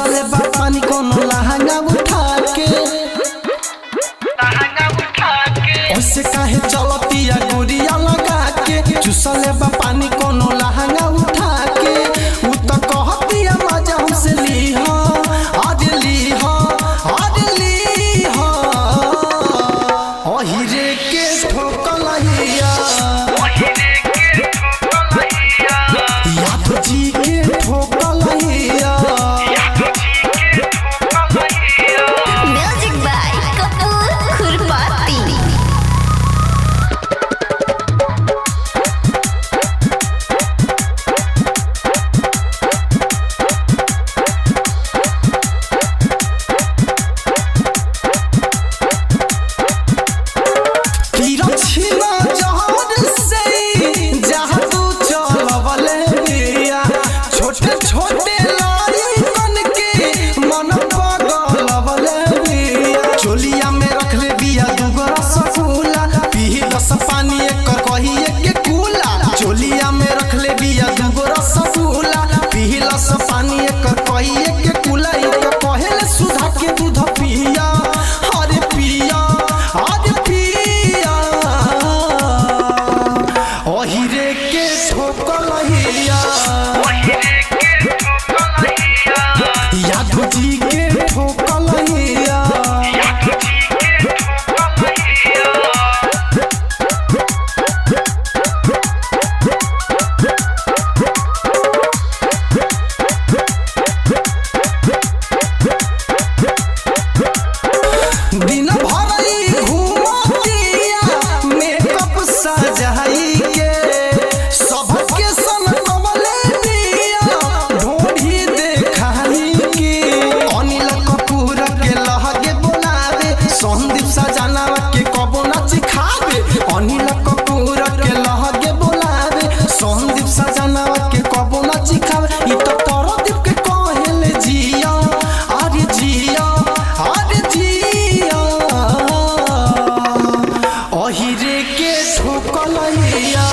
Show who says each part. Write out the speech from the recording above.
Speaker 1: चुसले बा पानी कोनो लहंगा उठा के ऐसे काहे चलतिया गुड़िया लगा के चुसले बा पानी कोनो लहंगा उठा के उ त कहतिया मजा हमसे लीहा आज लीहा आज लीहा ओहिरे के ठोकलहिया यादव जी के ठोकलहिया
Speaker 2: म्यूजिक बाय कपूर खुरपाती।
Speaker 1: छोटे छोटे लाइकन के मन पगलवले बिया चोलिया में रख ले बिया दूगो रसगुल्ला पीही 10 पानी एकर कहिए के कूला चोलिया में रख ले बिया दूगो रसगुल्ला पीही 10 पानी एकर कहिए के कूला ई के कहेले सुधा के दूध पिया अरे पिया अरे पिया ओहिरे के ठोकलहिया यादव जी के ठोकलहिया दिन भर घूमतिया मेकअप सजाई के सबके सन कमले दिया ढोढ़ी देखाई के अनिल कपूर के लहगे बोलावे संदीप सजाना के कबो नाच खावे अनिल कपूर के लहगे बोलावे संदीप सजाना के कबो नाच खावे ई तो परदीप के कहेले जिया अरे जिया अरे जिया ओहिरे के ठोकलहिया।